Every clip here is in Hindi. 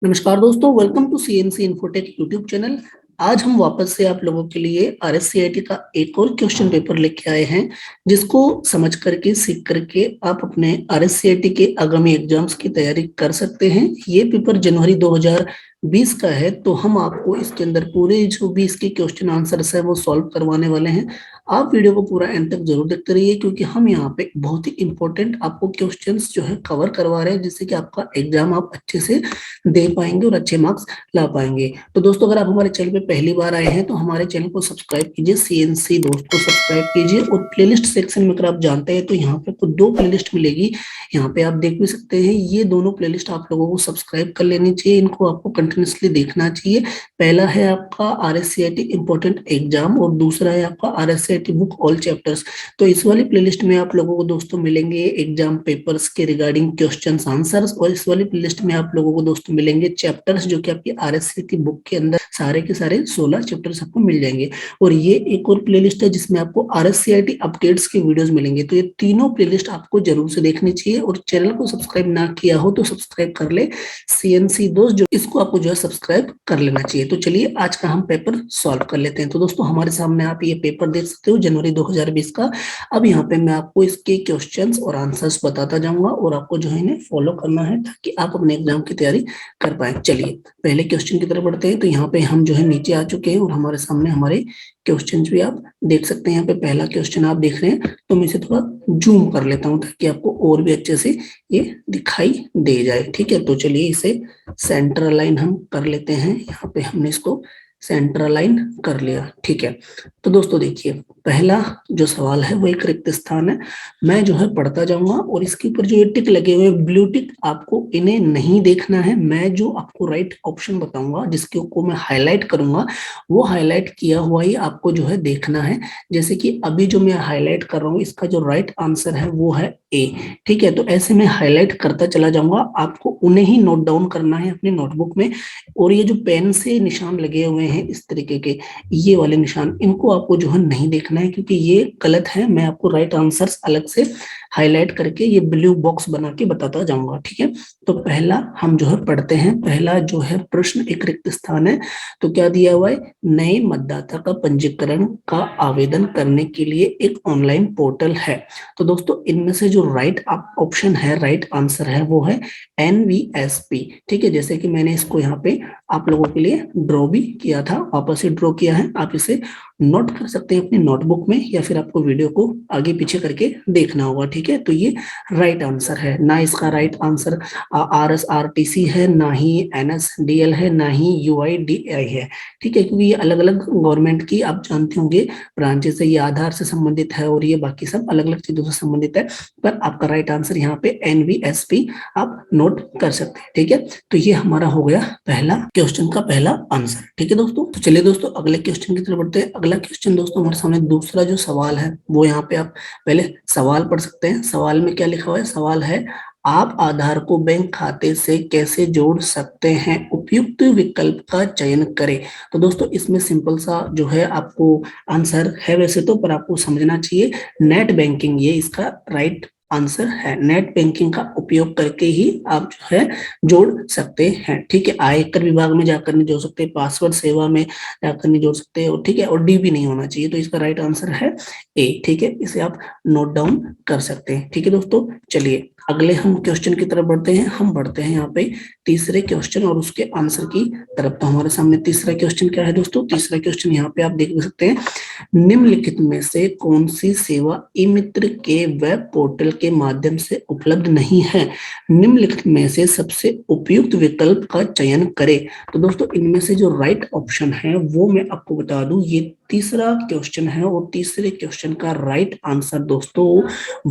नमस्कार दोस्तों, welcome to CNC Infotech YouTube channel. आज हम वापस से आप लोगों के लिए आरएससीआईटी का एक और क्वेश्चन पेपर लेके आए हैं, जिसको समझ करके सीख करके आप अपने आरएससीआईटी के आगामी एग्जाम्स की तैयारी कर सकते हैं। ये पेपर जनवरी 2020 का है, तो हम आपको इसके अंदर पूरे जो भी इसके क्वेश्चन आंसर्स है वो सॉल्व करवाने वाले हैं। आप वीडियो को पूरा एंड तक जरूर देखते रहिए, क्योंकि हम यहाँ पे बहुत ही इंपॉर्टेंट आपको क्वेश्चंस जो है कवर करवा रहे हैं, जिससे कि आपका एग्जाम आप अच्छे से दे पाएंगे और अच्छे मार्क्स ला पाएंगे। तो दोस्तों, अगर आप हमारे चैनल पे पहली बार आए हैं तो हमारे चैनल को सब्सक्राइब कीजिए, सीएनसी दोस्त को सब्सक्राइब कीजिए। और प्लेलिस्ट सेक्शन में अगर आप जानते हैं तो यहाँ पे आपको दो प्लेलिस्ट मिलेगी, यहाँ पे आप देख भी सकते हैं। ये दोनों प्लेलिस्ट आप लोगों को सब्सक्राइब कर लेनी चाहिए, इनको आपको कंटिन्यूसली देखना चाहिए। पहला है आपका आरएससीआईटी इंपॉर्टेंट एग्जाम और दूसरा है आपका आरएससीआईटी बुक ऑल चैप्टर्स। तो इस वाली प्लेलिस्ट में आप लोगों को दोस्तों मिलेंगे एग्जाम पेपर्स के रिगार्डिंग क्वेश्चंस आंसर्स, और इस वाली प्लेलिस्ट में आप लोगों को दोस्तों मिलेंगे चैप्टर्स जो कि आपकी आरएससीआईटी बुक के अंदर सारे के सारे 16 चैप्टर्स आपको मिल जाएंगे। और ये एक और प्लेलिस्ट है जिसमें आपको आरएससीआईटी अपडेट्स के वीडियोस मिलेंगे। तो ये तीनों प्लेलिस्ट आपको जरूर से देखनी चाहिए, और चैनल को सब्सक्राइब ना किया हो तो सब्सक्राइब कर ले, सीएनसी दोस्त जो इसको आपको जो है सब्सक्राइब कर लेना चाहिए। तो चलिए आज का हम पेपर सॉल्व कर लेते हैं। तो दोस्तों, हमारे सामने आप ये पेपर देख सकते हो जनवरी 2020 का। अब यहाँ पे मैं आपको इसके क्वेश्चंस और आंसर्स बताता जाऊंगा, और आपको जो है इन्हें फॉलो करना है ताकि आप अपने एग्जाम की तैयारी कर पाए। चलिए पहले क्वेश्चन की तरफ बढ़ते हैं। तो यहाँ पे हम जो है नीचे आ चुके हैं और हमारे सामने हमारे क्वेश्चन भी आप देख सकते हैं। यहाँ पे पहला क्वेश्चन आप देख रहे हैं, तो मैं इसे थोड़ा जूम कर लेता हूँ ताकि आपको और भी अच्छे से ये दिखाई दे जाए। ठीक है, तो चलिए इसे सेंटर लाइन हम कर लेते हैं। यहाँ पे हमने इसको सेंटर लाइन कर लिया। ठीक है, तो दोस्तों देखिए, पहला जो सवाल है वो एक रिक्त स्थान है। मैं जो है पढ़ता जाऊंगा और इसके ऊपर जो ये टिक लगे हुए हैं ब्लू टिक, आपको इन्हें नहीं देखना है। मैं जो आपको राइट ऑप्शन बताऊंगा जिसके को मैं हाईलाइट करूंगा, वो हाईलाइट किया हुआ ही आपको जो है देखना है। जैसे कि अभी जो मैं हाईलाइट कर रहा हूँ, इसका जो राइट आंसर है वो है ए। ठीक है, तो ऐसे में हाईलाइट करता चला जाऊंगा, आपको उन्हें ही नोट डाउन करना है अपने नोटबुक में। और ये जो पेन से निशान लगे हुए हैं इस तरीके के, ये वाले निशान, इनको आपको जो है नहीं देखना है, क्योंकि ये गलत है। मैं आपको राइट आंसर्स अलग से हाईलाइट करके ये ब्लू बॉक्स बना के बताता जाऊंगा। ठीक है, तो पहला हम जो है पढ़ते हैं। पहला जो है प्रश्न, एक रिक्त स्थान है, तो क्या दिया हुआ है, नए मतदाता का पंजीकरण का आवेदन करने के लिए एक ऑनलाइन पोर्टल है। तो दोस्तों, इनमें से जो राइट ऑप्शन है, राइट आंसर है, वो है एनवीएसपी। ठीक है, जैसे कि मैंने इसको यहाँ पे आप लोगों के लिए ड्रॉ भी किया था, वापस से ड्रॉ किया है। आप इसे नोट कर सकते हैं अपनी नोटबुक में, या फिर आपको वीडियो को आगे पीछे करके देखना होगा। ठीक है, तो ये राइट आंसर है। ना इसका राइट आंसर आरएसआरटीसी है, ना ही एनएसडीएल है, ना ही यूआईडीआई है। ठीक है, क्योंकि ये अलग अलग गवर्नमेंट की आप जानते होंगे ब्रांचेस है। ये आधार से संबंधित है और ये बाकी सब अलग अलग चीजों से संबंधित है। पर आपका राइट आंसर यहाँ पे एनवीएसपी आप नोट कर सकते हैं। ठीक है, तो ये हमारा हो गया पहला क्वेश्चन का पहला आंसर। ठीक है दोस्तों, तो चलिए दोस्तों अगले क्वेश्चन की तरफ बढ़ते हैं। अगला क्वेश्चन दोस्तों हमारे सामने दूसरा जो सवाल है, वो यहाँ पे आप पहले सवाल पढ़ सकते हैं। सवाल में क्या लिखा हुआ है, सवाल है, आप आधार को बैंक खाते से कैसे जोड़ सकते हैं, उपयुक्त विकल्प का चयन करें। तो दोस्तों, इसमें सिंपल सा जो है आपको आंसर है वैसे तो, पर आपको समझना चाहिए नेट बैंकिंग, ये इसका राइट आंसर है। नेट बैंकिंग का उपयोग करके ही आप जो है जोड़ सकते हैं। ठीक है, आयकर विभाग में जाकर नहीं जोड़ सकते, पासवर्ड सेवा में जाकर नहीं जोड़ सकते, और ठीक है, और डी भी नहीं होना चाहिए। तो इसका राइट आंसर है ए। ठीक है, इसे आप नोट डाउन कर सकते हैं। ठीक है दोस्तों, चलिए अगले हम क्वेश्चन की तरफ बढ़ते हैं। हम बढ़ते हैं यहाँ पे तीसरे क्वेश्चन और उसके आंसर की तरफ। तो हमारे सामने तीसरा क्वेश्चन क्या है दोस्तों, तीसरा क्वेश्चन यहाँ पे आप देख सकते हैं, निम्नलिखित में से कौन सी सेवा ई मित्र के वेब पोर्टल के माध्यम से उपलब्ध नहीं है, निम्नलिखित में से सबसे उपयुक्त विकल्प का चयन करें। तो दोस्तों, इनमें से जो राइट ऑप्शन है वो मैं आपको बता दूं, ये तीसरा क्वेश्चन है, और तीसरे क्वेश्चन का राइट आंसर दोस्तों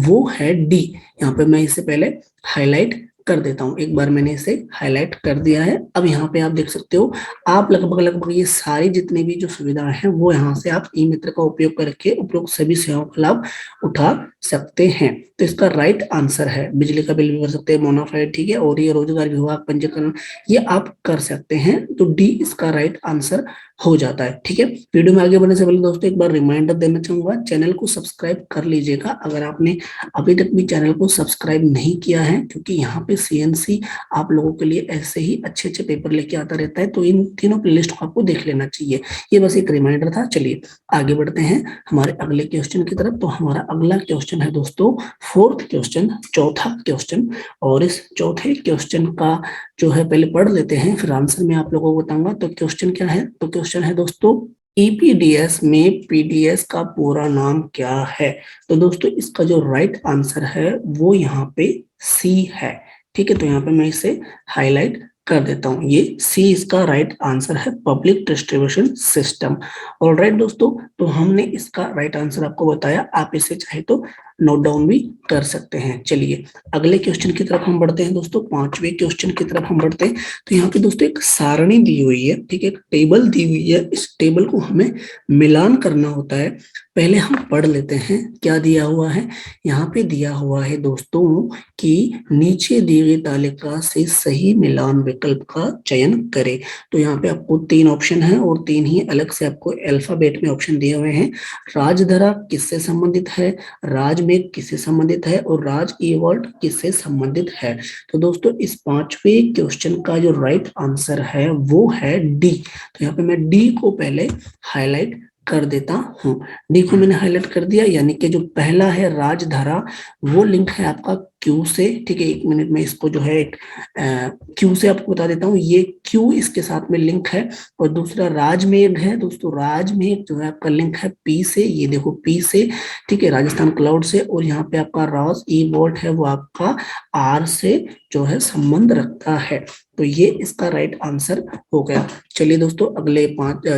वो है डी। यहाँ पे मैं इसे पहले हाईलाइट कर देता हूं। एक बार मैंने इसे हाईलाइट कर दिया है। अब यहाँ पे आप देख सकते हो, आप लगभग लगभग ये सारी जितनी भी जो सुविधाएं हैं वो यहाँ से आप ई मित्र का उपयोग करके उपरोक्त सभी सेवाओं का लाभ उठा सकते हैं। तो इसका राइट आंसर है, बिजली का बिल भी भर सकते हैं, मोनाफाइड, ठीक है, और ये रोजगार विभाग पंजीकरण, ये आप कर सकते हैं। तो डी इसका राइट आंसर हो जाता है। ठीक है, वीडियो में आगे बढ़ने से पहले दोस्तों एक बार रिमाइंडर देना चाहूंगा, चैनल को सब्सक्राइब कर लीजिएगा अगर आपने अभी तक भी चैनल को सब्सक्राइब नहीं किया है, क्योंकि यहाँ पे सीएनसी आप लोगों के लिए ऐसे ही अच्छे अच्छे पेपर लेके आता रहता है, तो इन तीनों प्लेलिस्ट को आपको देख लेना चाहिए। ये बस एक रिमाइंडर था। चलिए आगे बढ़ते हैं हमारे अगले क्वेश्चन की तरफ। तो हमारा अगला क्वेश्चन है दोस्तों फोर्थ क्वेश्चन, चौथा क्वेश्चन। और इस चौथे क्वेश्चन का जो है पहले पढ़ लेते हैं, फिर आंसर मैं आप लोगों को बताऊंगा। तो क्वेश्चन क्या है? तो क्वेश्चन है दोस्तों ईपीडीएस में पीडीएस का पूरा नाम क्या है? तो दोस्तों इसका जो राइट आंसर है वो यहाँ पे सी है। ठीक है, तो यहाँ पे मैं इसे हाईलाइट कर देता हूँ, ये सी इसका राइट आंसर है, पब्लिक डिस्ट्रीब्यूशन सिस्टम। और राइट दोस्तों, तो हमने इसका राइट आंसर आपको बताया, आप इसे चाहे तो नोट डाउन भी कर सकते हैं। चलिए अगले क्वेश्चन की तरफ हम बढ़ते हैं दोस्तों, पांचवें क्वेश्चन की तरफ हम बढ़ते हैं। तो यहाँ पे दोस्तों एक सारणी दी हुई है, ठीक है, एक टेबल दी हुई है, इस टेबल को हमें मिलान करना होता है। पहले हम पढ़ लेते हैं क्या दिया हुआ है। यहाँ पे दिया हुआ है दोस्तों कि नीचे दी गई तालिका से सही मिलान विकल्प का चयन करें। तो यहाँ पे आपको तीन ऑप्शन है और तीन ही अलग से आपको अल्फाबेट में ऑप्शन दिए हुए हैं। राजधरा किससे संबंधित है, राजमेघ किससे संबंधित है और राज ईवर्ट किससे संबंधित है? तो दोस्तों इस पांचवें क्वेश्चन का जो राइट आंसर है वो है डी। तो यहाँ पे मैं डी को पहले हाईलाइट कर देता हूँ। डी को मैंने हाईलाइट कर दिया, यानी कि जो पहला है राजधारा वो लिंक है आपका क्यू से। ठीक है, एक मिनट में इसको जो है एक क्यू से आपको बता देता हूँ, ये क्यू इसके साथ में लिंक है। और दूसरा राजमेघ है दोस्तों, राजमेघ जो है आपका लिंक है पी से, ये देखो पी से। ठीक है, राजस्थान क्लाउड से। और यहाँ पे आपका राज ई वोल्ट है वो आपका आर से जो है संबंध रखता है। तो ये इसका राइट आंसर हो गया। चलिए दोस्तों अगले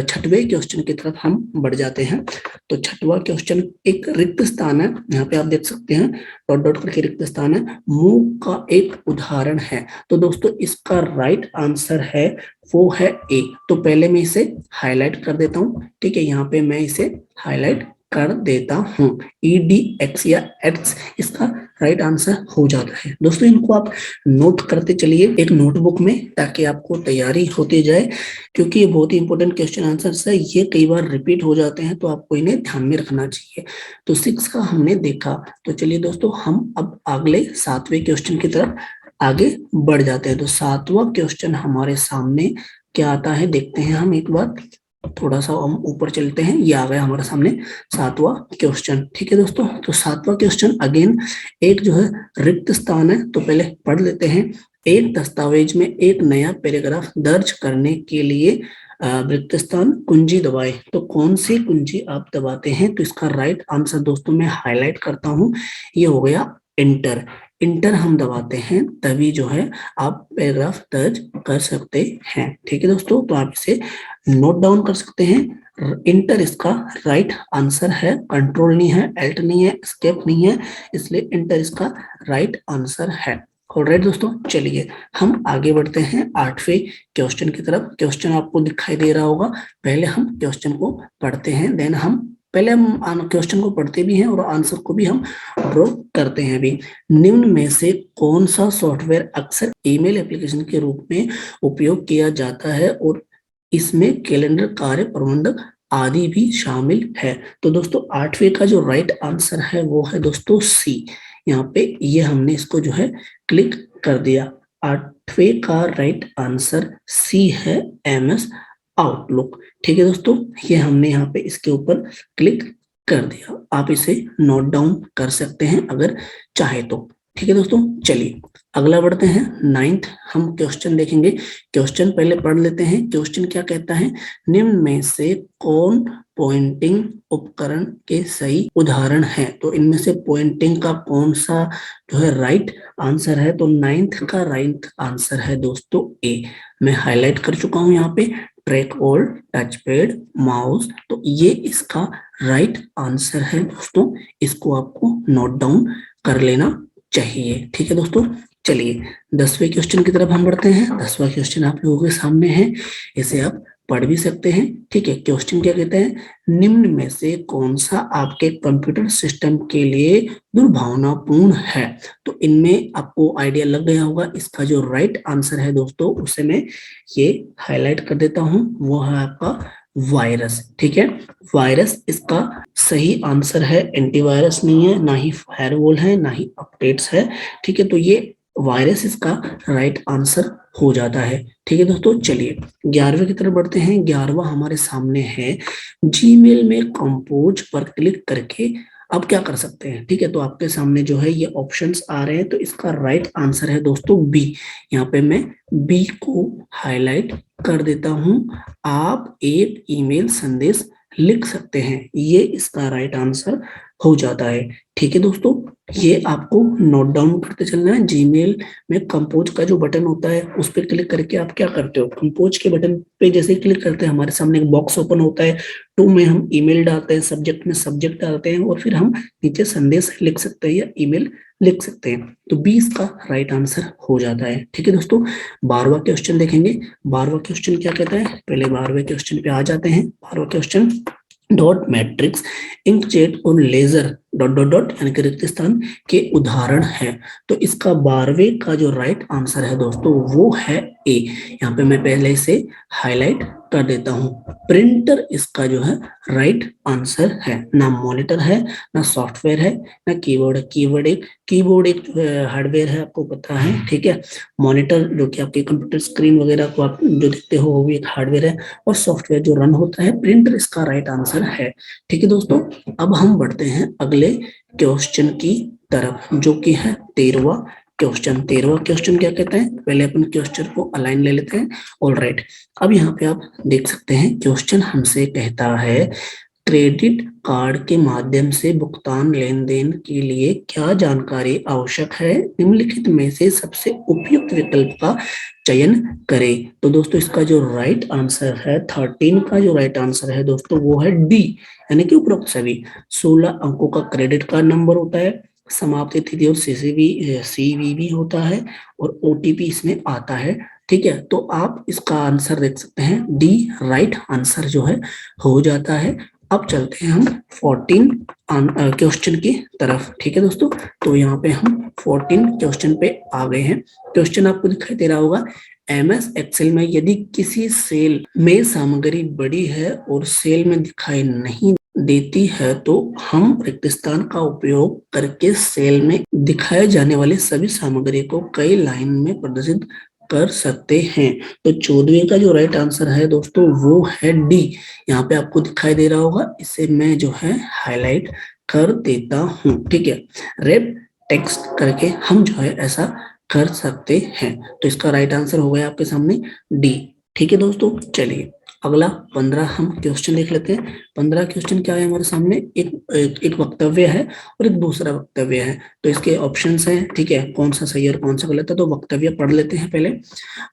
छठवें क्वेश्चन की तरफ हम बढ़ जाते हैं। तो छठवां क्वेश्चन एक रिक्त स्थान है, यहाँ पे आप देख सकते हैं डॉट डॉट करके रिक्त स्थान है, मूक का एक उदाहरण है। तो दोस्तों इसका राइट आंसर है वो है ए। तो पहले मैं इसे हाईलाइट कर देता हूँ। ठीक है, यहाँ पे मैं इसे हाईलाइट कर देता हूँ, ई डी एक्स या एक्स इसका राइट आंसर हो जाता है। दोस्तों इनको आप नोट करते चलिए एक नोटबुक में, ताकि आपको तैयारी होती जाए, क्योंकि ये बहुत ही इंपॉर्टेंट क्वेश्चन आंसर है, ये कई बार रिपीट हो जाते हैं, तो आपको इन्हें ध्यान में रखना चाहिए। तो 6 का हमने देखा। तो चलिए दोस्तों हम अब अगले 7वें क्वेश्चन की तरफ आगे बढ़ जाते हैं। तो 7वां क्वेश्चन हमारे सामने क्या आता है देखते हैं हम एक बार। थोड़ा सा हम ऊपर चलते हैं, ये आ गया हमारे सामने 7वां क्वेश्चन। ठीक है दोस्तों, तो 7वां क्वेश्चन अगेन एक जो है रिक्त स्थान है। तो पहले पढ़ लेते हैं। एक दस्तावेज में एक नया पैराग्राफ दर्ज करने के लिए रिक्त स्थान कुंजी दबाए। तो कौन सी कुंजी आप दबाते हैं? तो इसका राइट आंसर दोस्तों मैं हाईलाइट करता हूं, ये हो गया इंटर। इंटर हम दबाते हैं तभी जो है आप पैराग्राफ दर्ज कर सकते हैं। ठीक है दोस्तों, तो आप इसे नोट डाउन कर सकते हैं। इंटर इसका राइट आंसर है, कंट्रोल नहीं है, एल्ट नहीं है, एस्केप नहीं है, इसलिए इंटर इसका राइट आंसर है। ऑलराइट दोस्तों, चलिए हम आगे बढ़ते हैं 8वें क्वेश्चन की तरफ। क्वेश्चन आपको दिखाई दे रहा होगा, पहले हम क्वेश्चन को पढ़ते हैं, देन हम पहले हम क्वेश्चन को पढ़ते भी हैं और आंसर को भी हम ड्रॉ करते हैं भी। निम्न में से कौन सा सॉफ्टवेयर अक्सर ईमेल एप्लीकेशन के रूप में उपयोग किया जाता है और इसमें कैलेंडर, कार्य प्रबंधक आदि भी शामिल है? तो दोस्तों 8वें का जो राइट आंसर है वो है दोस्तों सी। यहाँ पे ये हमने इसको जो है क्लिक कर दिया। 8वें का राइट आंसर सी है, एमएस आउटलुक। ठीक है दोस्तों, ये हमने यहाँ पे इसके ऊपर क्लिक कर दिया। आप इसे नोट डाउन कर सकते हैं अगर चाहे तो। ठीक है दोस्तों, चलिए अगला बढ़ते हैं। 9th हम क्वेश्चन देखेंगे। क्वेश्चन पहले पढ़ लेते हैं। क्वेश्चन क्या कहता है? निम्न में से कौन पॉइंटिंग उपकरण के सही उदाहरण है? तो इनमें से पॉइंटिंग का कौन सा जो है राइट आंसर है? तो 9th का राइट आंसर है दोस्तों ए। मैं हाईलाइट कर चुका हूं यहाँ पे, track all, touch pad, mouse. तो ये इसका राइट आंसर है दोस्तों, इसको आपको नोट डाउन कर लेना चाहिए। ठीक है दोस्तों, चलिए 10वें क्वेश्चन की तरफ हम बढ़ते हैं। 10वां क्वेश्चन आप लोगों के सामने है, इसे आप पढ़ भी सकते हैं। ठीक है, क्वेश्चन क्या कहते हैं? निम्न में से कौन सा आपके कंप्यूटर सिस्टम के लिए दुर्भावनापूर्ण है? तो इनमें आपको आइडिया लग गया होगा। इसका जो राइट आंसर है दोस्तों, उसे मैं ये हाईलाइट कर देता हूं, वो है आपका वायरस। ठीक है, वायरस इसका सही आंसर है, एंटीवायरस नहीं है, ना ही फायरवॉल है, ना ही अपडेट्स है। ठीक है, तो ये वायरस इसका राइट आंसर हो जाता है। ठीक है दोस्तों, चलिए 11वें की तरफ बढ़ते हैं। 11वां हमारे सामने है, जीमेल में कंपोज पर क्लिक करके आप क्या कर सकते हैं। ठीक है, तो आपके सामने जो है ये ऑप्शंस आ रहे हैं, तो इसका राइट आंसर है दोस्तों बी। यहाँ पे मैं बी को हाईलाइट कर देता हूं। आप एक ईमेल संदेश लिख सकते हैं, ये इसका राइट आंसर हो जाता है। ठीक है दोस्तों, ये आपको नोट डाउन करते चलना है। जीमेल में कंपोज का जो बटन होता है उस पर क्लिक करके आप क्या करते हो, कंपोज के बटन पे जैसे ही क्लिक करते हैं हमारे सामने एक बॉक्स ओपन होता है। टू में हम ईमेल डालते हैं, सब्जेक्ट में सब्जेक्ट डालते हैं और फिर हम नीचे संदेश लिख सकते हैं या ईमेल लिख सकते हैं। तो 20 का राइट आंसर हो जाता है। ठीक है दोस्तों, 12वां क्वेश्चन देखेंगे। 12वां क्वेश्चन क्या कहता है, पहले 12वें क्वेश्चन पे आ जाते हैं। 12वां क्वेश्चन, डॉट मैट्रिक्स, इंकजेट और लेजर डॉट डॉट डॉट यानी कि रिक्त स्थान के उदाहरण है। तो इसका 12वें का जो राइट आंसर है दोस्तों वो है ए। यहाँ पे मैं पहले से हाईलाइट कर देता हूं। प्रिंटर इसका जो है राइट आंसर है। ना मॉनिटर है, ना सॉफ्टवेयर है, ना कीबोर्ड है। कीबोर्ड एक हार्डवेयर है, आपको पता है। ठीक है, मॉनिटर जो कि आपके कंप्यूटर स्क्रीन वगैरह को आप जो देखते हो वो भी एक हार्डवेयर है, और सॉफ्टवेयर जो रन होता है। प्रिंटर इसका राइट आंसर है। ठीक है दोस्तों, अब हम बढ़ते हैं अगले क्वेश्चन की तरफ, जो कि है 13वां क्वेश्चन। 13वां क्वेश्चन क्या कहता है, पहले अपन क्वेश्चन को अलाइन ले लेते हैं। ऑलराइट, अब यहाँ पे आप देख सकते हैं क्वेश्चन हमसे कहता है, क्रेडिट कार्ड के माध्यम से भुगतान लेन देन के लिए क्या जानकारी आवश्यक है, निम्नलिखित में से सबसे उपयुक्त विकल्प का चयन करें। तो दोस्तों इसका जो राइट आंसर है 13 का जो राइट आंसर है दोस्तों वो है डी, यानी कि उपरोक्त सभी। 16 अंकों का क्रेडिट कार्ड नंबर होता है, समाप्ति तिथि और सीवीवी होता है, और ओटीपी इसमें आता है। ठीक है, तो आप इसका आंसर देख सकते हैं डी राइट आंसर जो है हो जाता है। अब चलते हैं हम 14 क्वेश्चन की तरफ। ठीक है दोस्तों, तो यहाँ पे हम 14 क्वेश्चन पे आ गए हैं। क्वेश्चन आपको दिखाई दे रहा होगा, एमएस एक्सेल में यदि किसी सेल में सामग्री बड़ी है और सेल में दिखाई नहीं देती है तो हम रिक्त स्थान का उपयोग करके सेल में दिखाए जाने वाले सभी सामग्री को कई लाइन में प्रदर्शित कर सकते हैं। तो 14वें का जो राइट आंसर है दोस्तों वो है डी। यहाँ पे आपको दिखाई दे रहा होगा, इसे मैं जो है हाईलाइट कर देता हूँ। ठीक है, रेप टेक्स्ट करके हम जो है ऐसा कर सकते हैं। तो इसका राइट आंसर हो गया आपके सामने डी। ठीक है दोस्तों, चलिए अगला 15 हम क्वेश्चन देख लेते हैं। 15 क्वेश्चन क्या है हमारे सामने, एक वक्तव्य है और एक दूसरा वक्तव्य है। तो इसके ऑप्शंस हैं। ठीक है, कौन सा सही और कौन सा गलत है, तो वक्तव्य पढ़ लेते हैं पहले।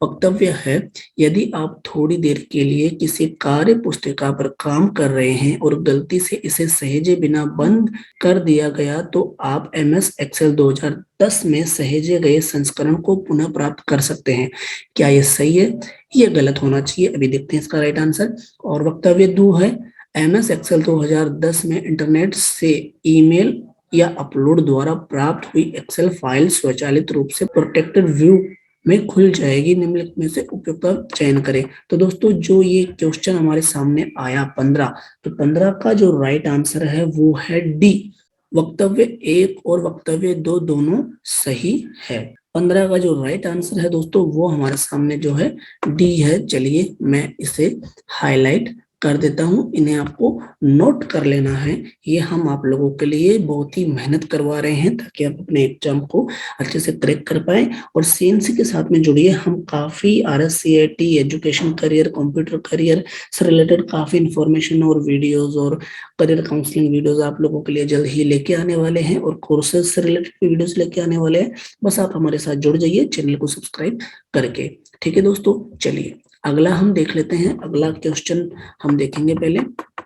वक्तव्य है, यदि आप थोड़ी देर के लिए किसी कार्य पुस्तिका पर काम कर रहे हैं और गलती से इसे सहेजे बिना बंद कर दिया गया तो आप एमएस एक्सेल 2010 में सहेजे गए संस्करण को पुनः प्राप्त कर सकते हैं। क्या ये सही है, ये गलत होना चाहिए, अभी देखते हैं इसका राइट आंसर। और वक्तव्य 2 है, एमएस एक्सेल 2010 में इंटरनेट से ईमेल या अपलोड द्वारा प्राप्त हुई एक्सेल फाइल स्वचालित रूप से प्रोटेक्टेड व्यू में खुल जाएगी, निम्नलिखित में से उपयुक्त चयन करें। तो दोस्तों जो ये क्वेश्चन हमारे सामने आया 15, तो 15 का जो राइट आंसर है वो है डी। वक्तव्य 1 और वक्तव्य 2 दोनों सही है। 15 का जो राइट आंसर है दोस्तों वो हमारे सामने जो है डी है। चलिए मैं इसे हाईलाइट कर देता हूं, इन्हें आपको नोट कर लेना है। ये हम आप लोगों के लिए बहुत ही मेहनत करवा रहे हैं ताकि आप अपने एग्जाम को अच्छे से क्रैक कर पाए। और सीएनसी के साथ में जुड़िए, हम काफी RSCIT, education career, computer career से रिलेटेड काफी इंफॉर्मेशन और वीडियोस और करियर काउंसलिंग वीडियोस आप लोगों के लिए जल्द ही लेके आने वाले हैं, और कोर्सेज से रिलेटेड वीडियोस लेके आने वाले हैं। बस आप हमारे साथ जुड़ जाइए चैनल को सब्सक्राइब करके। ठीक है दोस्तों, चलिए अगला हम देख लेते हैं। अगला क्वेश्चन हम देखेंगे पहले।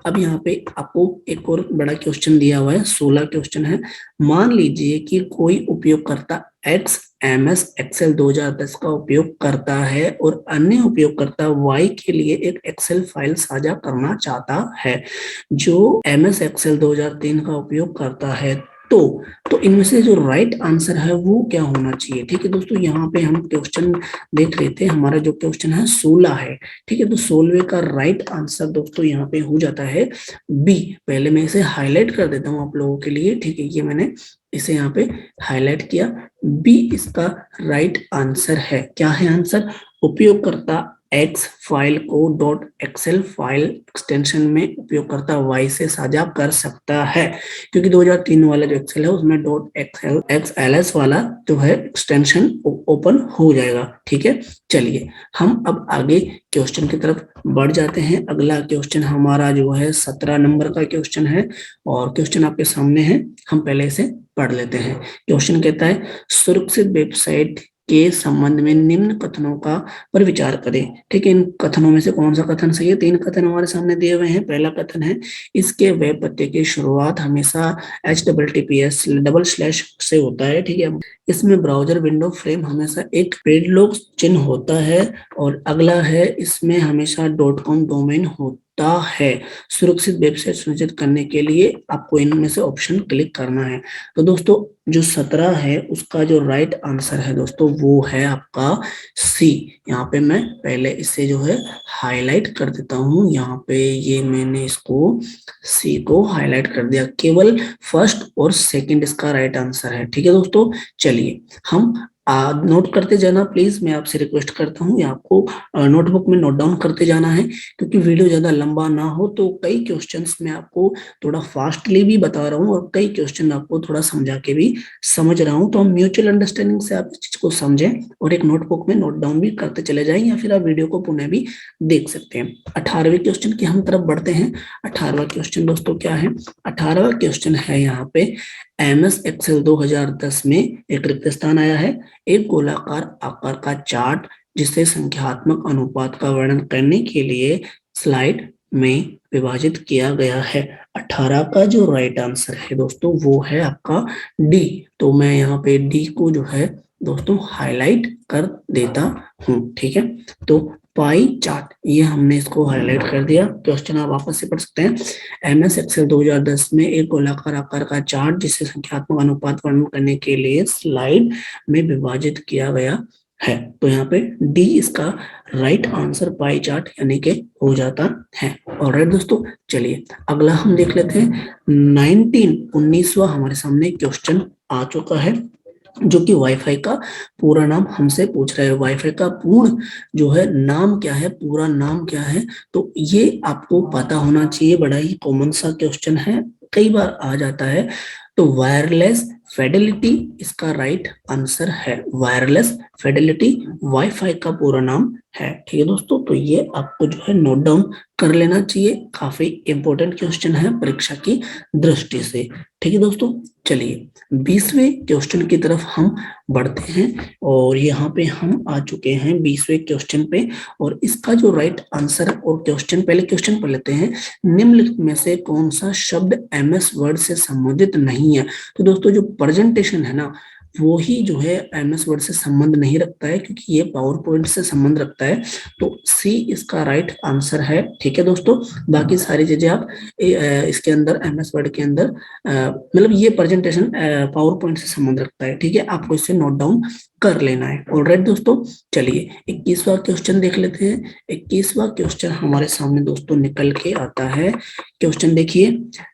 अब यहाँ पे आपको एक और बड़ा क्वेश्चन दिया हुआ है, 16 क्वेश्चन है। मान लीजिए कि कोई उपयोगकर्ता एक्स एमएस एक्सेल 2010 का उपयोग करता है और अन्य उपयोगकर्ता वाई के लिए एक एक्सेल फाइल साझा करना चाहता है जो एमएस एक्सेल 2003 का उपयोग करता है। तो इनमें से जो राइट आंसर है वो क्या होना चाहिए। ठीक है दोस्तों, यहाँ पे हम क्वेश्चन देख रहे थे, हमारा जो क्वेश्चन है 16 है। ठीक है, तो 16वें का राइट आंसर दोस्तों यहाँ पे हो जाता है बी। पहले मैं इसे हाईलाइट कर देता हूँ आप लोगों के लिए। ठीक है, ये मैंने इसे यहाँ पे हाईलाइट किया। बी इसका राइट आंसर है। क्या है आंसर? उपयोगकर्ता x file co dot XL file extension में उपयोगकर्ता वाई से साझा कर सकता है, क्योंकि 2003 वाला जो एक्सेल है उसमें डॉट एक्सएल एक्सएलएस वाला जो है एक्सटेंशन ओपन हो जाएगा। ठीक है, चलिए हम अब आगे क्वेश्चन की तरफ बढ़ जाते हैं। अगला क्वेश्चन हमारा जो है 17 नंबर का क्वेश्चन है, और क्वेश्चन आपके सामने है, हम पहले इसे पढ़ लेते हैं। क्वेश्चन कहता है सुरक्षित वेबसाइट के संबंध में निम्न कथनों का पर विचार करें। ठीक है, इन कथनों में से कौन सा कथन सही है? 3 कथन हमारे सामने दिए हुए हैं। पहला कथन है इसके वेब पते की शुरुआत हमेशा HTTPS डबल स्लैश से होता है। ठीक है, इसमें ब्राउजर विंडो फ्रेम हमेशा एक पेडलॉक चिन्ह होता है, और अगला है इसमें हमेशा .com डोमेन होता है। सुरक्षित वेबसाइट सुनिश्चित करने के लिए आपको इनमें से ऑप्शन क्लिक करना है। तो दोस्तों जो 17 है उसका जो राइट आंसर है दोस्तों वो है आपका सी। यहाँ पे मैं पहले इसे जो है हाईलाइट कर देता हूँ। यहाँ पे ये मैंने इसको सी को हाईलाइट कर दिया। केवल फर्स्ट और सेकंड इसका राइट आंसर है। ठीक है दोस्तों, चलिए हम नोट करते जाना प्लीज, मैं आपसे रिक्वेस्ट करता हूँ। ये आपको नोटबुक में नोट डाउन करते जाना है, क्योंकि वीडियो ज्यादा लंबा ना हो। तो कई क्वेश्चंस मैं आपको थोड़ा फास्टली भी बता रहा हूँ, और कई क्वेश्चन आपको थोड़ा समझा के भी समझ रहा हूँ। तो हम म्यूचुअल अंडरस्टैंडिंग से आप इस चीज को समझें और एक नोटबुक में नोट डाउन भी करते चले जाएं, या फिर आप वीडियो को पुनः भी देख सकते हैं। 18वें क्वेश्चन की हम तरफ बढ़ते हैं। 18वां क्वेश्चन दोस्तों क्या है? 18वां क्वेश्चन है यहाँ पे MS एक्सेल 2010 में एक रिक्त स्थान आया है। एक गोलाकार आकार का चार्ट जिसे संख्यात्मक अनुपात का वर्णन करने के लिए स्लाइड में विभाजित किया गया है। 18 का जो राइट आंसर है दोस्तों वो है आपका डी। तो मैं यहाँ पे डी को जो है दोस्तों हाईलाइट कर देता हूँ। ठीक है, तो पाई चार्ट ये हमने इसको हाईलाइट कर दिया। क्वेश्चन आप वापस से पढ़ सकते हैं। MS एक्सेल 2010 में एक गोलाकार आकार का चार्ट जिसे संख्यात्मक अनुपात वर्णन करने के लिए स्लाइड में विभाजित किया गया है। तो यहाँ पे डी इसका राइट आंसर पाई चार्ट यानी कि हो जाता है। और राइट दोस्तों, चलिए अगला हम देख लेते हैं। 19वां हमारे सामने क्वेश्चन आ चुका है, जो कि वाईफाई का पूरा नाम हमसे पूछ रहा है। वाईफाई का पूर्ण जो है नाम क्या है, पूरा नाम क्या है? तो ये आपको पता होना चाहिए। बड़ा ही कॉमन सा क्वेश्चन है, कई बार आ जाता है। तो वायरलेस फिडेलिटी इसका राइट आंसर है। वायरलेस फिडेलिटी वाईफाई का पूरा नाम है। ठीक है दोस्तों, तो ये आपको जो है नोट डाउन कर लेना चाहिए। काफी इंपॉर्टेंट क्वेश्चन है परीक्षा की दृष्टि से। ठीक है दोस्तों, चलिए 20वें क्वेश्चन की तरफ हम बढ़ते हैं, और यहाँ पे हम आ चुके हैं 20वें क्वेश्चन पे। और इसका जो राइट आंसर और क्वेश्चन, पहले क्वेश्चन पढ़ लेते हैं। निम्नलिखित में से कौन सा शब्द MS वर्ड से संबंधित नहीं है? तो दोस्तों जो प्रेजेंटेशन है ना, वो ही जो है MS वर्ड से संबंध नहीं रखता है, क्योंकि ये पावर पॉइंट से संबंध रखता है। तो सी इसका राइट आंसर है। ठीक है दोस्तों, बाकी सारी चीजें आप इसके अंदर MS वर्ड के अंदर मतलब ये प्रेजेंटेशन पावर पॉइंट से संबंध रखता है। ठीक है, आपको इसे नोट डाउन कर लेना है। ऑलराइट दोस्तों, चलिए 21वां क्वेश्चन देख लेते हैं। 21वां क्वेश्चन हमारे सामने दोस्तों निकल के आता है। क्वेश्चन देखिए,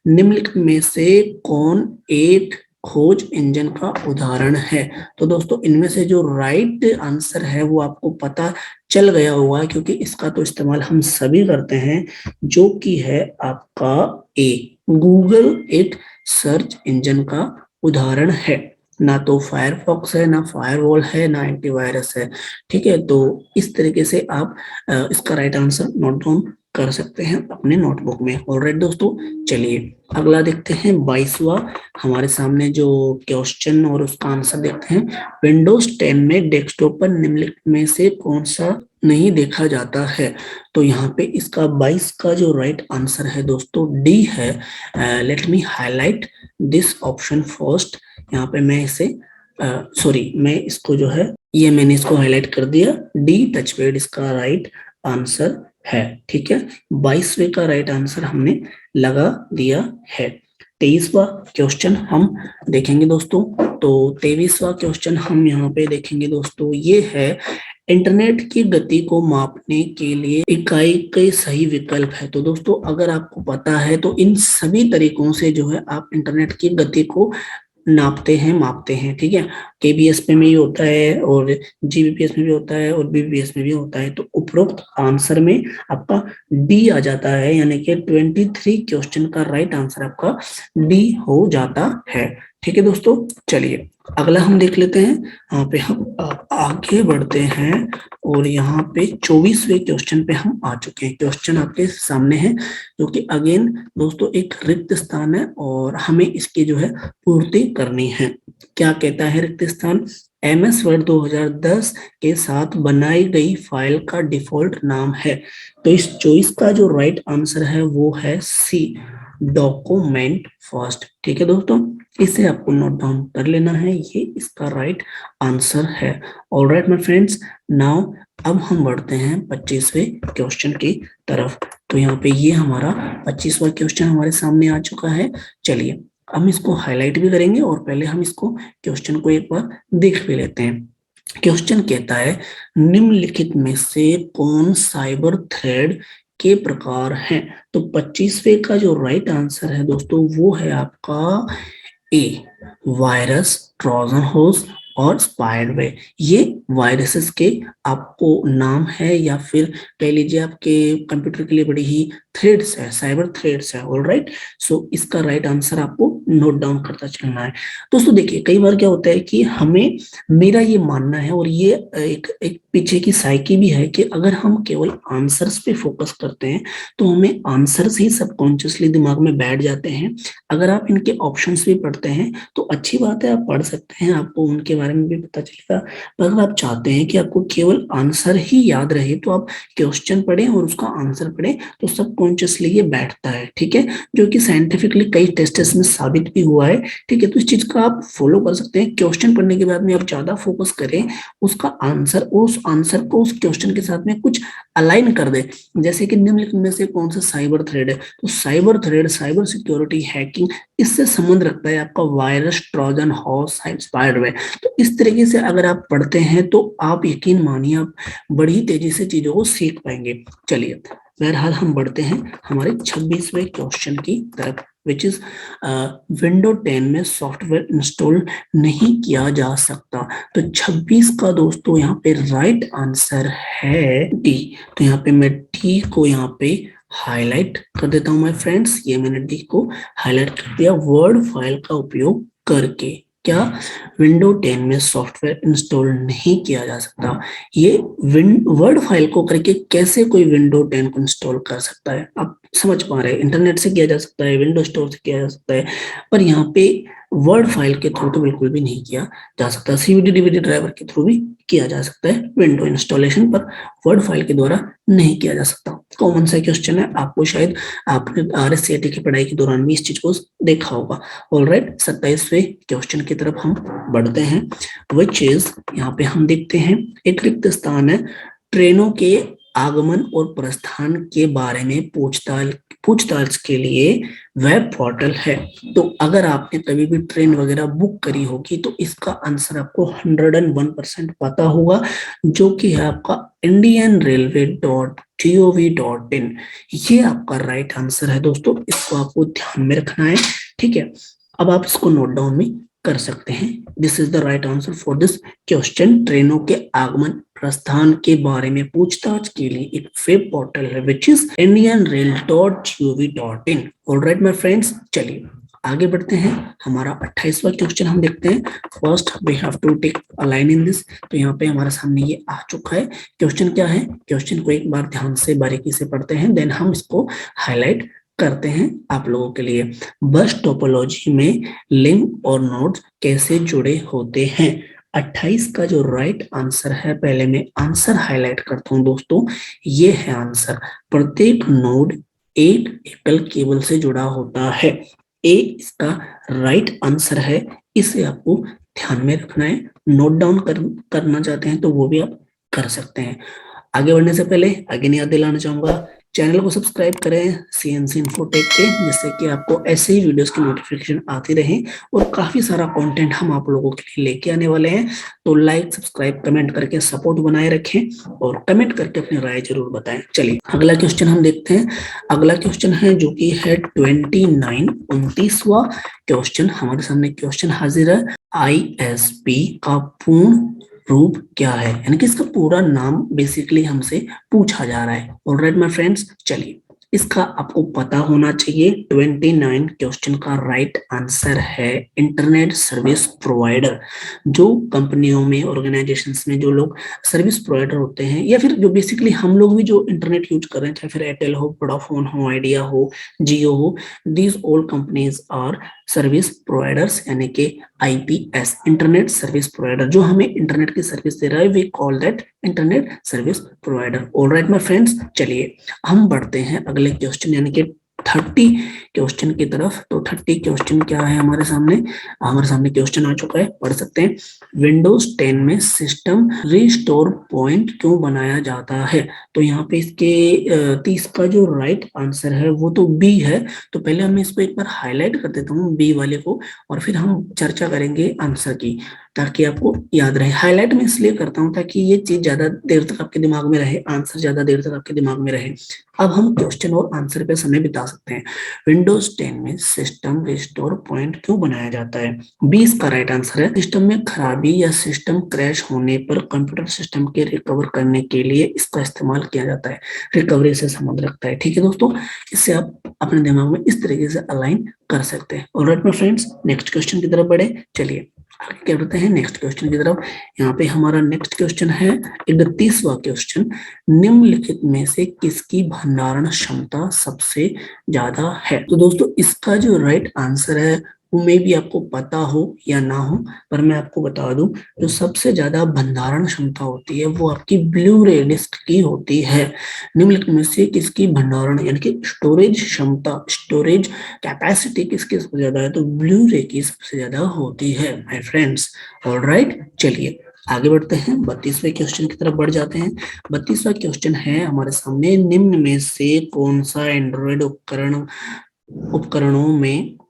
निम्नलिखित में से कौन एक खोज इंजन का उदाहरण है? तो दोस्तों इनमें से जो राइट आंसर है वो आपको पता चल गया होगा, क्योंकि इसका तो इस्तेमाल हम सभी करते हैं, जो कि है आपका ए। गूगल एक सर्च इंजन का उदाहरण है। ना तो फायरफॉक्स है, ना फायरवॉल है, ना एंटीवायरस है। ठीक है, तो इस तरीके से आप इसका राइट आंसर नोट डाउन कर सकते हैं अपने नोटबुक में। ऑलराइट दोस्तों, चलिए अगला देखते हैं 22वां हमारे सामने जो क्वेश्चन और उसका आंसर देखते हैं। विंडोज 10 में डेस्कटॉप पर निम्नलिखित में से कौन सा नहीं देखा जाता है? तो यहाँ पे इसका 22 का जो राइट आंसर है दोस्तों डी है। Late me highlight this option first. यहाँ पे मैं इसे सॉरी मैं इसको जो है ये मैंने इसको हाईलाइट कर दिया। डी टचपैड इसका राइट आंसर है। ठीक है, 22वें का राइट आंसर हमने लगा दिया है। 23वां क्वेश्चन हम देखेंगे दोस्तों। तो 23वां क्वेश्चन हम यहाँ पे देखेंगे दोस्तों, ये है इंटरनेट की गति को मापने के लिए इकाई के सही विकल्प है। तो दोस्तों अगर आपको पता है तो इन सभी तरीकों से जो है आप इंटरनेट की गति को नापते हैं, मापते हैं, ठीक है। केबीएस में भी होता है और जीबीपीएस में भी होता है और बीबीपीएस में भी होता है। तो उपरोक्त आंसर में आपका डी आ जाता है, यानी कि 23 क्वेश्चन का राइट आंसर आपका डी हो जाता है। ठीक है दोस्तों, चलिए अगला हम देख लेते हैं। यहाँ पे हम आगे बढ़ते हैं और यहाँ पे 24वें क्वेश्चन पे हम आ चुके हैं। क्वेश्चन आपके सामने है जो कि अगेन दोस्तों एक रिक्त स्थान है और हमें इसकी जो है पूर्ति करनी है। क्या कहता है रिक्त स्थान? MS वर्ड 2010 के साथ बनाई गई फाइल का डिफॉल्ट नाम है। तो इस चॉइस का जो राइट आंसर है वो है सी, डॉक्यूमेंट फर्स्ट। ठीक है दोस्तों, इसे आपको नोट डाउन कर लेना है, ये इसका राइट आंसर है। ऑलराइट माय फ्रेंड्स, नाउ अब हम बढ़ते हैं 25वें क्वेश्चन की तरफ। तो यहाँ पे ये हमारा 25वां क्वेश्चन हमारे सामने आ चुका है। चलिए हम इसको हाईलाइट भी करेंगे और पहले हम इसको क्वेश्चन को एक बार देख भी लेते हैं। क्वेश्चन कहता है निम्नलिखित में से कौन साइबर थ्रेड के प्रकार हैं? तो 25वें का जो राइट आंसर है दोस्तों वो है आपका ए, वायरस, ट्रोजन हॉर्स और स्पाइडरवेयर। ये वायरसेस के आपको नाम है या फिर कह लीजिए आपके कंप्यूटर के लिए बड़ी ही थ्रेड्स है, साइबर थ्रेड्स है। ऑलराइट, सो इसका राइट आंसर आपको नोट डाउन करता चलना है। दोस्तों देखिए कई बार क्या होता है कि हमें, मेरा ये मानना है और ये एक पीछे की साइकी भी है कि अगर हम केवल आंसर्स पे फोकस करते हैं तो हमें आंसर्स ही सबकॉन्शियसली दिमाग में बैठ जाते हैं। अगर आप इनके ऑप्शंस भी पढ़ते हैं तो अच्छी बात है, आप पढ़ सकते हैं, आपको उनके बारे में भी पता चलेगा। पर अगर आप चाहते हैं कि आपको केवल आंसर ही याद रहे तो आप क्वेश्चन पढ़ें और उसका आंसर पढ़ें, तो सबकॉन्शियसली ये बैठता है। ठीक है, जो कि साइंटिफिकली कई टेस्ट्स में साबित भी हुआ है। ठीक है, तो इस चीज का आप फॉलो कर सकते हैं। क्वेश्चन पढ़ने के बाद में आप ज्यादा फोकस करें उसका आंसर, उस आंसर को उस क्वेश्चन के साथ में कुछ अलाइन कर दे। जैसे कि निम्नलिखित में से कौन सा साइबर थ्रेड है? तो cyber thread, cyber security, hacking, इससे संबंध रखता है आपका वायरस, ट्रोजन हॉर्स, स्पाइडरवेयर। तो इस तरीके से अगर आप पढ़ते हैं तो आप यकीन मानिए आप बड़ी तेजी से चीजों को सीख पाएंगे। चलिए बहरहाल हम बढ़ते हैं हमारे 26वें क्वेश्चन की तरफ, विच इज विंडो 10 में सॉफ्टवेयर इंस्टॉल नहीं किया जा सकता। तो 26 का दोस्तों यहाँ पे राइट आंसर है डी। तो यहाँ पे मैं डी को यहाँ पे हाईलाइट कर देता हूं माय फ्रेंड्स। ये मैंने डी को हाईलाइट कर दिया, वर्ड फाइल का उपयोग करके। क्या? विंडो 10 में सॉफ्टवेयर इंस्टॉल नहीं किया जा सकता। ये वर्ड फाइल को करके कैसे कोई विंडो 10 को इंस्टॉल कर सकता है? आप समझ पा रहे हैं, इंटरनेट से किया जा सकता है, विंडो स्टोर से किया जा सकता है, पर यहाँ पे वर्ड फाइल के थ्रू तो बिल्कुल भी नहीं किया जा सकता। सीवीडी डीवीडी ड्राइवर के थ्रू भी किया जा सकता है विंडो इंस्टॉलेशन, पर वर्ड फाइल के द्वारा नहीं किया जा सकता। कॉमन सा क्वेश्चन है, आपको शायद आपने RSCIT की पढ़ाई के दौरान भी इस चीज को देखा होगा। ऑलराइट, 27वें क्वेश्चन की तरफ हम बढ़ते हैं, विच इज, यहाँ पे हम देखते हैं एक रिक्त स्थान है, ट्रेनों के आगमन और प्रस्थान के बारे में पूछताछ के लिए वेब पोर्टल है। तो अगर आपने कभी भी ट्रेन वगैरह बुक करी होगी तो इसका आंसर आपको 101% पता होगा, जो कि है आपका indianrailway.gov.in। ये आपका राइट आंसर है दोस्तों, इसको आपको ध्यान में रखना है। ठीक है, अब आप इसको नोट डाउन भी कर सकते हैं। This is the right answer for this question. ट्रेनों के आगमन प्रस्थान के बारे में पूछताछ के लिए एक वेब पोर्टल है, which is indianrail.gov.in। Alright my friends, चलिए आगे बढ़ते हैं। हमारा 28वां क्वेश्चन हम देखते हैं। First we have to take a line in this. तो यहाँ पे हमारे सामने ये आ चुका है। क्वेश्चन क्या है? क्वेश्चन को एक बार ध्यान से बारीकी से पढ़ते हैं, देन हम इसको हाईलाइट करते हैं आप लोगों के लिए। बस टोपोलॉजी में लिंक और नोड्स कैसे जुड़े होते हैं? 28 का जो राइट आंसर है, पहले मैं आंसर हाईलाइट करता हूं दोस्तों, ये है आंसर। प्रत्येक नोड एक एकल केबल से जुड़ा होता है। ए इसका राइट आंसर है, इसे आपको ध्यान में रखना है। नोट डाउन करना चाहते हैं तो वो भी आप कर सकते हैं। आगे बढ़ने से पहले अगेन याद दिलाना चाहूंगा चैनल को सब्सक्राइब करें सीएनसी इन्फोटेक के, जिससे कि आपको ऐसे ही वीडियोस की नोटिफिकेशन आती रहे और काफी सारा कंटेंट हम आप लोगों के लिए लेके आने वाले हैं। तो लाइक सब्सक्राइब कमेंट करके सपोर्ट बनाए रखें और कमेंट करके अपनी राय जरूर बताएं। चलिए अगला क्वेश्चन हम देखते हैं। अगला क्वेश्चन है जो कि है 29 क्वेश्चन। हमारे सामने क्वेश्चन हाजिर है, आईएसपी का पूर्ण रूप क्या है, यानी कि इसका पूरा नाम बेसिकली हमसे पूछा जा रहा है। ऑलराइट माय फ्रेंड्स, चलिए इसका आपको पता होना चाहिए। 29 क्वेश्चन का राइट आंसर है इंटरनेट सर्विस प्रोवाइडर। जो कंपनियों में, ऑर्गेनाइजेशंस में जो लोग सर्विस प्रोवाइडर होते हैं, या फिर जो बेसिकली हम लोग भी जो इंटरनेट यूज कर रहे हैं, चाहे फिर एयरटेल हो, वोडाफोन हो, आइडिया हो, जियो हो, these all companies are service providers, यानी कि आईपीएस, इंटरनेट सर्विस प्रोवाइडर। जो हमें इंटरनेट की सर्विस दे रहा है, we call that internet service provider. Alright my friends, चलिए हम बढ़ते हैं अगले क्वेश्चन यानी कि 30 क्वेश्चन की तरफ। तो 30 क्वेश्चन क्या है हमारे सामने क्वेश्चन आ चुका है, पढ़ सकते हैं। विंडोज 10 में सिस्टम रिस्टोर पॉइंट क्यों बनाया जाता है? तो यहाँ पे इसके 30 का जो राइट आंसर है वो तो बी है। तो पहले मैं इसको एक बार हाईलाइट कर देता हूँ बी वाले को, और फिर हम चर्चा करेंगे आंसर की, ताकि आपको याद रहे। हाईलाइट मैं इसलिए करता हूँ ताकि ये चीज ज्यादा देर तक आपके दिमाग में रहे, आंसर ज्यादा देर तक आपके दिमाग में रहे। अब हम क्वेश्चन और आंसर पे समय बिता सकते हैं। विंडोज 10 में सिस्टम रिस्टोर पॉइंट क्यों बनाया जाता है? 20 का राइट आंसर है, सिस्टम में खराबी या सिस्टम क्रैश होने पर कंप्यूटर सिस्टम के रिकवर करने के लिए इसका इस्तेमाल किया जाता है। रिकवरी से संबंध रखता है। ठीक है दोस्तों, इससे आप अपने दिमाग में इस तरीके से अलाइन कर सकते हैं। Alright my friends, next question की तरफ बढ़े। चलिए आगे क्या बढ़ते हैं नेक्स्ट क्वेश्चन की तरफ। यहाँ पे हमारा नेक्स्ट क्वेश्चन है 31वां क्वेश्चन। निम्नलिखित में से किसकी भंडारण क्षमता सबसे ज्यादा है? तो दोस्तों इसका जो राइट आंसर है वो मे भी आपको पता हो या ना हो, पर मैं आपको बता दूं, जो सबसे ज्यादा भंडारण क्षमता होती है वो आपकी ब्लू रे डिस्क की होती है। निम्नलिखित में से किसकी भंडारण यानी कि स्टोरेज क्षमता, स्टोरेज कैपेसिटी किसकी सबसे ज्यादा है? तो ब्लू रे की सबसे ज्यादा होती है माय फ्रेंड्स। ऑलराइट, चलिए आगे बढ़ते हैं, 32वें क्वेश्चन की तरफ बढ़ जाते हैं। 32वां क्वेश्चन है हमारे सामने, निम्न में से कौन सा एंड्रॉइड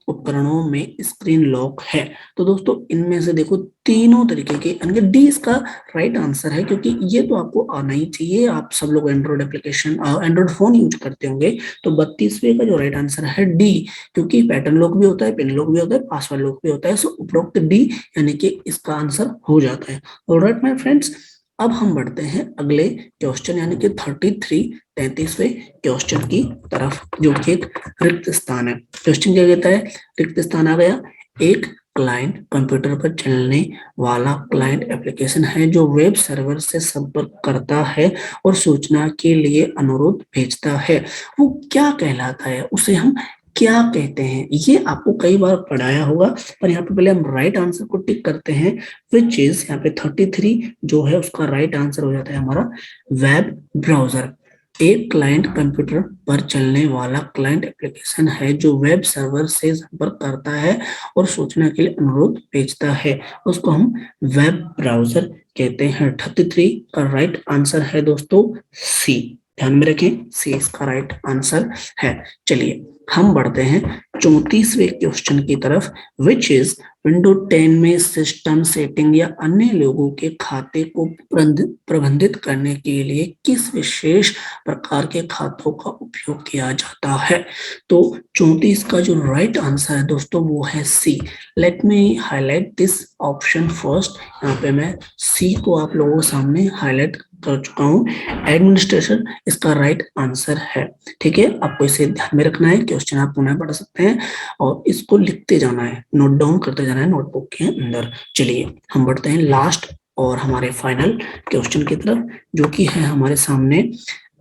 उपकरणों में स्क्रीन लॉक है? तो दोस्तों इनमें से देखो तीनों तरीके के, यानी कि डी इसका राइट आंसर है, क्योंकि ये तो आपको आना ही चाहिए। आप सब लोग Android application, Android phone use करते होंगे। तो 32वें का जो राइट आंसर है डी, क्योंकि पैटर्न लॉक भी होता है, पिन लॉक भी होता है, पासवर्ड लॉक भी होता है। सो उपरोक्त डी यानी कि इसका आंसर हो जाता है। ऑलराइट माय फ्रेंड्स, अब हम बढ़ते हैं अगले क्वेश्चन यानी कि 33वें क्वेश्चन की तरफ, जो कि एक रिक्त स्थान है। क्वेश्चन क्या कहता है? रिक्त स्थान आ गया। एक क्लाइंट कंप्यूटर पर चलने वाला क्लाइंट एप्लीकेशन है जो वेब सर्वर से संपर्क करता है और सूचना के लिए अनुरोध भेजता है। वो क्या कहलाता है? उसे हम क्या कहते हैं? ये आपको कई बार पढ़ाया होगा, पर यहाँ पे पहले हम राइट आंसर को टिक करते हैं, विच इज यहाँ पे 33 जो है उसका राइट आंसर हो जाता है हमारा वेब ब्राउजर। एक क्लाइंट कंप्यूटर पर चलने वाला क्लाइंट एप्लीकेशन है जो वेब सर्वर से संपर्क करता है और सूचना के लिए अनुरोध भेजता है, उसको हम वेब ब्राउजर कहते हैं। 33 का राइट आंसर है दोस्तों सी। ध्यान में रखें, सी इसका राइट आंसर है। चलिए हम बढ़ते हैं 34वें क्वेश्चन की तरफ, विच इज विंडो 10 में सिस्टम सेटिंग या अन्य लोगों के खाते को प्रबंधित करने के लिए किस विशेष प्रकार के खातों का उपयोग किया जाता है? तो 34 का जो राइट आंसर है दोस्तों वो है C. Let me highlight this option first. यहाँ पे मैं सी को आप लोगों के सामने हाईलाइट कर चुका हूँ। एडमिनिस्ट्रेशन इसका राइट आंसर है। ठीक है, आपको इसे ध्यान में रखना है। क्वेश्चन आप पुनः पढ़ सकते हैं और इसको लिखते जाना है, नोट डाउन करते जाना है नोटबुक के अंदर। चलिए हम बढ़ते हैं लास्ट और हमारे फाइनल क्वेश्चन की तरफ, जो कि है हमारे सामने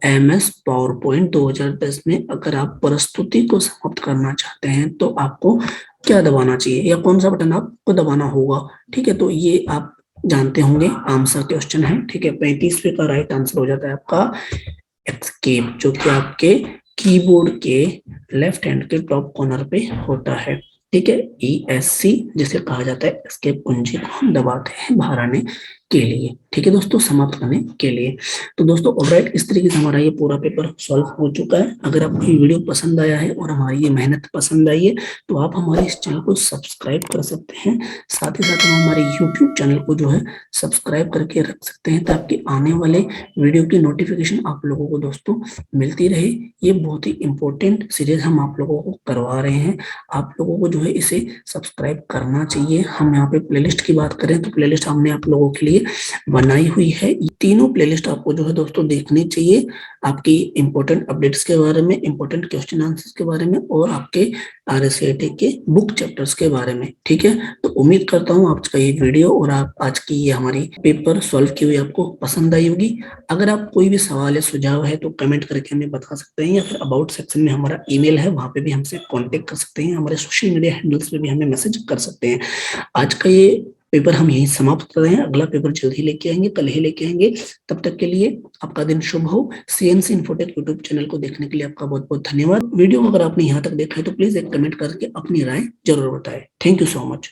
MS पावर पॉइंट 2010 में अगर आप प्रस्तुति को समाप्त करना चाहते हैं तो आपको क्या दबाना चाहिए, या कौन सा बटन आपको दबाना होगा? ठीक है, तो ये आप जानते होंगे, आंसर क्वेश्चन है। ठीक है, 35वें का राइट आंसर हो जाता है आपका एस्केप, जो कि आपके कीबोर्ड के लेफ्ट हैंड के टॉप कॉर्नर पे होता है। ठीक है, ESC जिसे कहा जाता है एस्केप कुंजी को हम दबाते हैं बाहर आने के लिए। ठीक है दोस्तों, समाप्त करने के लिए। तो दोस्तों ऑलराइट, इस तरीके से हमारा ये पूरा पेपर सॉल्व हो चुका है। अगर आपको ये वीडियो पसंद आया है और हमारी ये मेहनत पसंद आई है तो आप हमारे इस चैनल को सब्सक्राइब कर सकते हैं। साथ ही साथ हम हमारे यूट्यूब चैनल को जो है सब्सक्राइब करके रख सकते हैं, ताकि आने वाले वीडियो की नोटिफिकेशन आप लोगों को दोस्तों मिलती रहे। ये बहुत ही इंपॉर्टेंट सीरीज हम आप लोगों को करवा रहे हैं। आप लोगों को जो है इसे सब्सक्राइब करना चाहिए। हम यहाँ पे प्लेलिस्ट की बात करें तो प्लेलिस्ट हमने आप लोगों के लिए बनाई हुई है। ये तीनों प्लेलिस्ट आपको जो है दोस्तों देखनी चाहिए, आपकी इंपॉर्टेंट अपडेट्स के बारे में, इंपॉर्टेंट क्वेश्चन आंसर्स के बारे में, और आपके आरएससीआईटी के बुक चैप्टर्स के बारे में। ठीक है, तो उम्मीद करता हूँ आज का ये वीडियो और आप आज की ये हमारी पेपर सॉल्व की हुई आपको पसंद आई होगी। अगर आप कोई भी सवाल या सुझाव है तो कमेंट करके हमें बता सकते हैं, या फिर अबाउट सेक्शन में हमारा ईमेल है, वहां पे भी हमसे कांटेक्ट कर सकते हैं। हमारे सोशल मीडिया हैंडल्स पे भी हमें मैसेज कर सकते हैं। आज का ये पेपर हम यहीं समाप्त कर रहे हैं। अगला पेपर जल्द ही लेके आएंगे, कल ही लेके आएंगे। तब तक के लिए आपका दिन शुभ हो। सीएनसी इन्फोटेक यूट्यूब चैनल को देखने के लिए आपका बहुत बहुत धन्यवाद। वीडियो अगर आपने यहाँ तक देखा है तो प्लीज एक कमेंट करके अपनी राय जरूर बताएं। Thank you so much.